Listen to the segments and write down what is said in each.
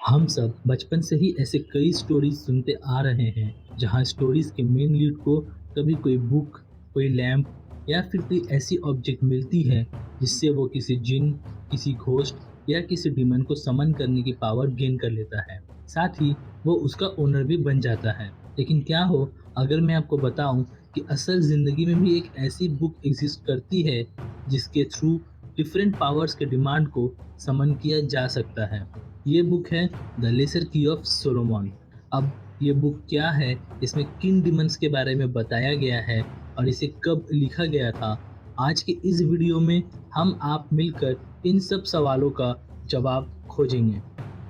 हम सब बचपन से ही ऐसे कई स्टोरीज सुनते आ रहे हैं जहां स्टोरीज के मेन लीड को कभी कोई बुक, कोई लैम्प या फिर कोई ऐसी ऑब्जेक्ट मिलती है जिससे वो किसी जिन, किसी घोस्ट या किसी डीमन को समन करने की पावर गेन कर लेता है। साथ ही वो उसका ओनर भी बन जाता है। लेकिन क्या हो अगर मैं आपको बताऊं कि असल जिंदगी में भी एक ऐसी बुक एग्जिस्ट करती है जिसके थ्रू डिफरेंट पावर्स के डिमांड को समन किया जा सकता है। ये बुक है द लेसर की ऑफ सोलोमन। अब ये बुक क्या है, इसमें किन डिमंस के बारे में बताया गया है और इसे कब लिखा गया था, आज के इस वीडियो में हम आप मिलकर इन सब सवालों का जवाब खोजेंगे।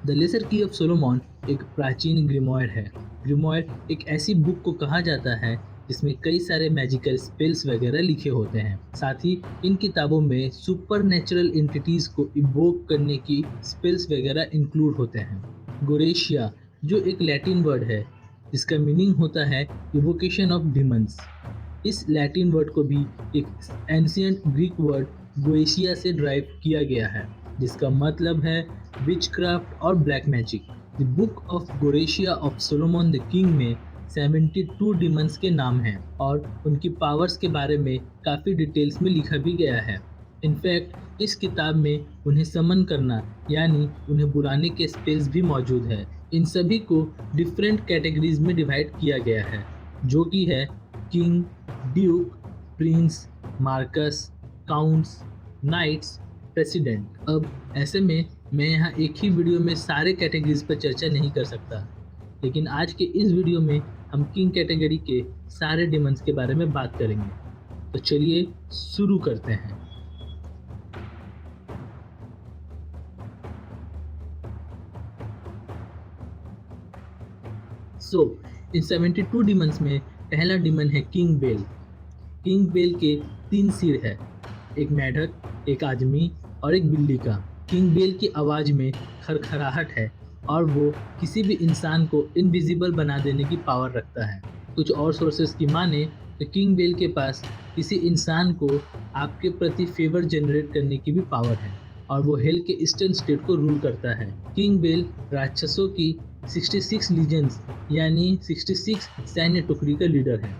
द लेसर की ऑफ सोलोमन एक प्राचीन ग्रिमोयर है। ग्रिमोयर एक ऐसी बुक को कहा जाता है जिसमें कई सारे मैजिकल स्पेल्स वगैरह लिखे होते हैं। साथ ही इन किताबों में सुपर नेचुरल एंटिटीज को इवोक करने की स्पेल्स वगैरह इंक्लूड होते हैं। गोरेशिया जो एक लैटिन वर्ड है जिसका मीनिंग होता है इवोकेशन ऑफ डिमंस। इस लैटिन वर्ड को भी एक एंशियंट ग्रीक वर्ड गोएशिया से ड्राइव किया गया है जिसका मतलब है विचक्राफ्ट और black magic. The book of गोरेशिया ऑफ सोलोमन द किंग में 72 डिमंस के नाम हैं और उनकी पावर्स के बारे में काफ़ी डिटेल्स में लिखा भी गया है। इनफैक्ट इस किताब में उन्हें समन करना यानी उन्हें बुलाने के स्पेल्स भी मौजूद है। इन सभी को डिफरेंट कैटेगरीज में डिवाइड किया गया है जो कि है king, duke, prince, marquess, counts, knights, president. अब ऐसे में मैं यहाँ एक ही वीडियो में सारे कैटेगरीज पर चर्चा नहीं कर सकता, लेकिन आज के इस वीडियो में हम किंग कैटेगरी के सारे डिमंस के बारे में बात करेंगे। तो चलिए शुरू करते हैं। सो इन 72 डिमंस में पहला डिमन है किंग बेल। किंग बेल के 3 सिर है, एक मेढक, एक आदमी और एक बिल्ली का। किंग बेल की आवाज़ में खरखराहट है और वो किसी भी इंसान को इनविजिबल बना देने की पावर रखता है। कुछ और सोर्सेस की माने तो किंग बेल के पास किसी इंसान को आपके प्रति फेवर जनरेट करने की भी पावर है और वो हेल के ईस्टर्न स्टेट को रूल करता है। किंग बेल राक्षसों की 66 लीजेंड्स यानी 66 सैन्य टुकड़ी का लीडर है।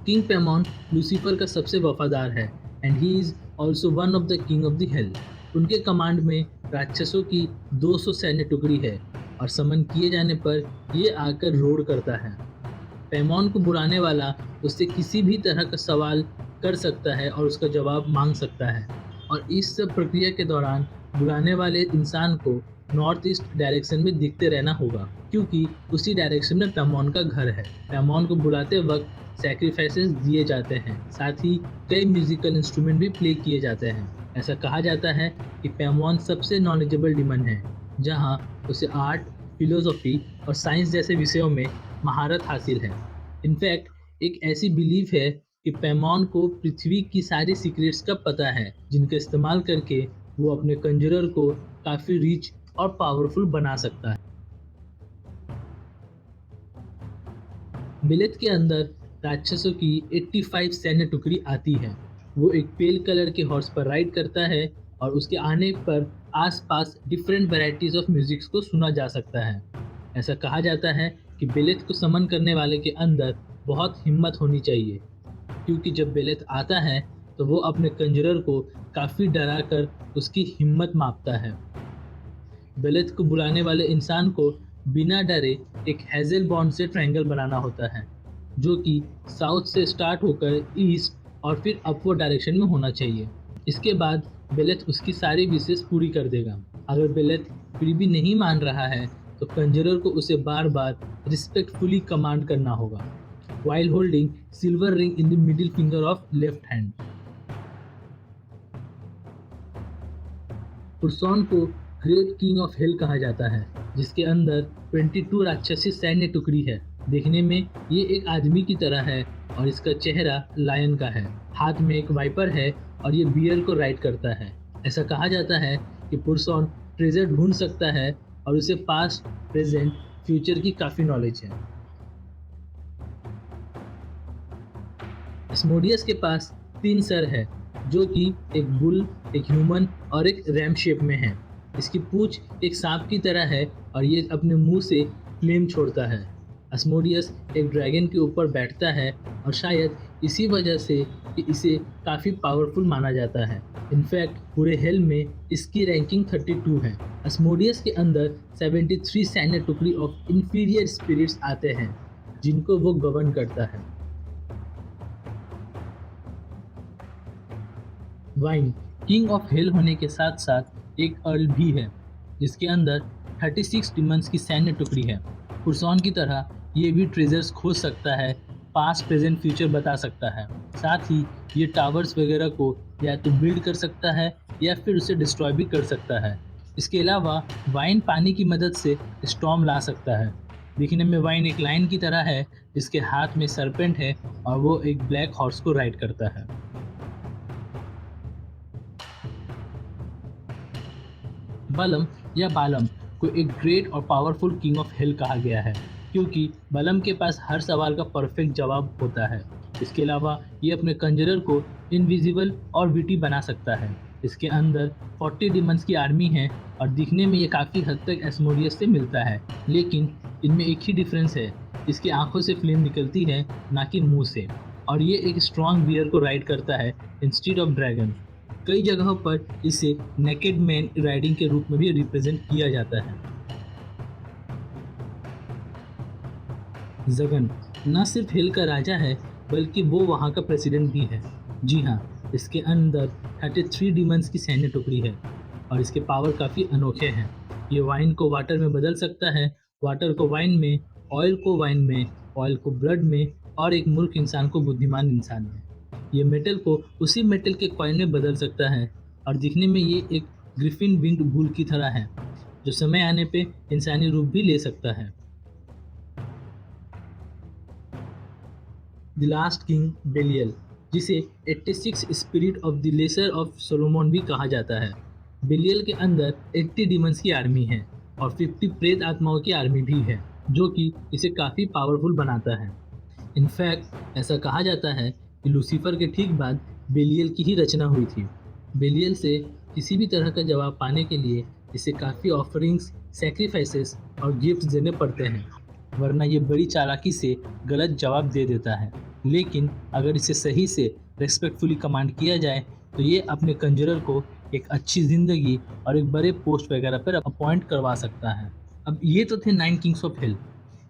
किंग पेमॉन लूसीफर का सबसे वफादार है and he is also one of the king of the hell. उनके कमांड में राक्षसों की 200 सैन्य टुकड़ी है और समन किए जाने पर ये आकर रोड करता है। पेमॉन को बुलाने वाला उससे किसी भी तरह का सवाल कर सकता है और उसका जवाब मांग सकता है और इस सब प्रक्रिया के दौरान बुलाने वाले इंसान को नॉर्थ ईस्ट डायरेक्शन में दिखते रहना होगा क्योंकि उसी डायरेक्शन में पेमॉन का घर है। पेमॉन को बुलाते वक्त सैक्रिफाइसेस दिए जाते हैं, साथ ही कई म्यूजिकल इंस्ट्रूमेंट भी प्ले किए जाते हैं। ऐसा कहा जाता है कि पेमॉन सबसे नॉलेजेबल डिमन है जहां उसे आर्ट, फिलोसॉफी और साइंस जैसे विषयों में महारत हासिल है। इनफैक्ट एक ऐसी बिलीफ है कि पेमॉन को पृथ्वी की सारी सीक्रेट्स का पता है जिनका इस्तेमाल करके वो अपने कंजरर को काफ़ी रिच और पावरफुल बना सकता है। बिलेत के अंदर राक्षसों की 85 सैन्य टुकड़ी आती है। वो एक पेल कलर के हॉर्स पर राइड करता है और उसके आने पर आसपास डिफरेंट वैरायटीज ऑफ म्यूजिक्स को सुना जा सकता है। ऐसा कहा जाता है कि बेलेथ को समन करने वाले के अंदर बहुत हिम्मत होनी चाहिए क्योंकि जब बेलेथ आता है तो वो अपने कंजरर को काफ़ी डरा कर उसकी हिम्मत मापता है। बेलेथ को बुलाने वाले इंसान को बिना डरे एक हेजल बॉन्ड से ट्रायंगल बनाना होता है जो कि साउथ से स्टार्ट होकर ईस्ट और फिर अपवर्ड डायरेक्शन में होना चाहिए। इसके बाद बेलेथ उसकी सारी विशेष पूरी कर देगा। अगर बेलेथ फिर भी नहीं मान रहा है तो कंजरर को उसे बार बार रिस्पेक्टफुली कमांड करना होगा while holding silver ring in the middle finger of left hand। पुरसॉन को ग्रेट किंग ऑफ हेल कहा जाता है जिसके अंदर 22 राक्षसी सैन्य टुकड़ी है। देखने में ये एक आदमी की तरह है और इसका चेहरा लायन का है। हाथ में एक वाइपर है और ये बियर को राइड करता है। ऐसा कहा जाता है कि पुरसॉन ट्रेजर ढूंढ सकता है और उसे पास्ट, प्रेजेंट, फ्यूचर की काफ़ी नॉलेज है। एस्मोडियस के पास 3 सर है जो कि एक बुल, एक ह्यूमन और एक रैम शेप में है। इसकी पूंछ एक सांप की तरह है और ये अपने मुंह से फ्लेम छोड़ता है। अस्मोडियस एक ड्रैगन के ऊपर बैठता है और शायद इसी वजह से कि इसे काफ़ी पावरफुल माना जाता है। इनफैक्ट पूरे हेल में इसकी रैंकिंग 32 है। अस्मोडियस के अंदर 73 सैन्य टुकड़ी ऑफ इंफीरियर स्पिरिट्स आते हैं जिनको वो गवर्न करता है। वाइन किंग ऑफ हेल होने के साथ साथ एक अर्ल भी है जिसके अंदर 36 डिमंस की सैन्य टुकड़ी है। पुरसॉन की तरह ये भी ट्रेजर्स खोज सकता है, पास्ट प्रेजेंट फ्यूचर बता सकता है। साथ ही ये टावर्स वगैरह को या तो बिल्ड कर सकता है या फिर उसे डिस्ट्रॉय भी कर सकता है। इसके अलावा वाइन पानी की मदद से स्टॉर्म ला सकता है। दिखने में वाइन एक लाइन की तरह है जिसके हाथ में सरपेंट है और वो एक ब्लैक हॉर्स को राइड करता है। बलम या बालम को एक ग्रेट और पावरफुल किंग ऑफ हेल कहा गया है क्योंकि बलम के पास हर सवाल का परफेक्ट जवाब होता है। इसके अलावा ये अपने कंजरर को इनविजिबल और विटी बना सकता है। इसके अंदर 40 डिमंस की आर्मी है और दिखने में ये काफ़ी हद तक एस्मोडियस से मिलता है, लेकिन इनमें एक ही डिफरेंस है, इसकी आंखों से फ्लेम निकलती है ना कि मुंह से, और ये एक स्ट्रॉन्ग बियर को राइड करता है इंस्टीड ऑफ ड्रैगन। कई जगहों पर इसे नेकेड मैन राइडिंग के रूप में भी रिप्रेजेंट किया जाता है। जगन न सिर्फ हिल का राजा है बल्कि वो वहाँ का प्रेसिडेंट भी है। जी हाँ, इसके अंदर 33 डीमंस की सैन्य टुकड़ी है और इसके पावर काफ़ी अनोखे हैं। ये वाइन को वाटर में बदल सकता है, वाटर को वाइन में, ऑयल को वाइन में, ऑयल को ब्लड में और एक मूर्ख इंसान को बुद्धिमान इंसान में। ये मेटल को उसी मेटल के कॉइन में बदल सकता है और दिखने में ये एक ग्रिफिन विंग्ड बुल की तरह है जो समय आने पे इंसानी रूप भी ले सकता है। द लास्ट किंग बेलियल, जिसे 86 spirit of the lesser of Solomon भी कहा जाता है। बेलियल के अंदर 80 डिमंस की आर्मी है और 50 प्रेत आत्माओं की आर्मी भी है जो कि इसे काफ़ी पावरफुल बनाता है। इनफैक्ट ऐसा कहा जाता है कि लूसीफर के ठीक बाद बेलियल की ही रचना हुई थी। बेलियल से किसी भी तरह का जवाब पाने के लिए इसे काफ़ी ऑफरिंग्स, सैक्रिफाइसेस और गिफ्ट्स देने पड़ते हैं, वरना ये बड़ी चालाकी से गलत जवाब दे देता है। लेकिन अगर इसे सही से रेस्पेक्टफुली कमांड किया जाए तो ये अपने कंजरर को एक अच्छी ज़िंदगी और एक बड़े पोस्ट वगैरह पर अपॉइंट करवा सकता है। अब ये तो थे 9 किंग्स ऑफ हिल,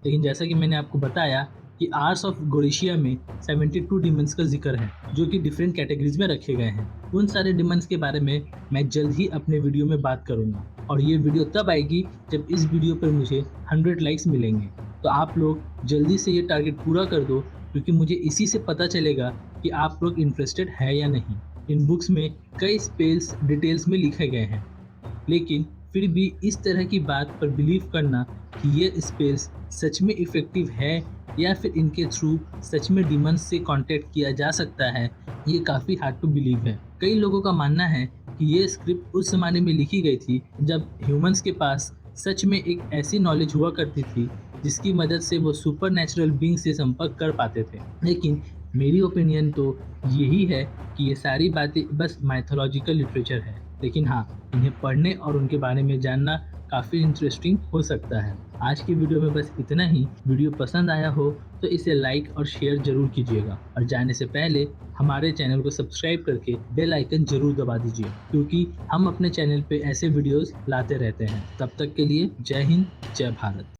लेकिन जैसा कि मैंने आपको बताया कि आर्स ऑफ गोरेशिया में 72 डिमंस का जिक्र है जो कि डिफरेंट कैटेगरीज में रखे गए हैं। उन सारे डिमंस के बारे में मैं जल्द ही अपने वीडियो में बात करूंगा और ये वीडियो तब आएगी जब इस वीडियो पर मुझे 100 लाइक्स मिलेंगे। तो आप लोग जल्दी से ये टारगेट पूरा कर दो क्योंकि मुझे इसी से पता चलेगा कि आप लोग इंटरेस्टेड है या नहीं। इन बुक्स में कई स्पेल्स डिटेल्स में लिखे गए हैं, लेकिन फिर भी इस तरह की बात पर बिलीव करना कि ये स्पेल्स सच में इफ़ेक्टिव है या फिर इनके थ्रू सच में डिमंस से कांटेक्ट किया जा सकता है, ये काफ़ी हार्ड टू बिलीव है। कई लोगों का मानना है कि ये स्क्रिप्ट उस ज़माने में लिखी गई थी जब ह्यूमंस के पास सच में एक ऐसी नॉलेज हुआ करती थी जिसकी मदद से वो सुपर नेचुरल बीइंग से संपर्क कर पाते थे। लेकिन मेरी ओपिनियन तो यही है कि ये सारी बातें बस माइथोलॉजिकल लिटरेचर है, लेकिन हाँ, इन्हें पढ़ने और उनके बारे में जानना काफ़ी इंटरेस्टिंग हो सकता है। आज की वीडियो में बस इतना ही। वीडियो पसंद आया हो तो इसे लाइक और शेयर ज़रूर कीजिएगा और जाने से पहले हमारे चैनल को सब्सक्राइब करके बेल आइकन ज़रूर दबा दीजिए क्योंकि हम अपने चैनल पे ऐसे वीडियोस लाते रहते हैं। तब तक के लिए जय हिंद, जय भारत।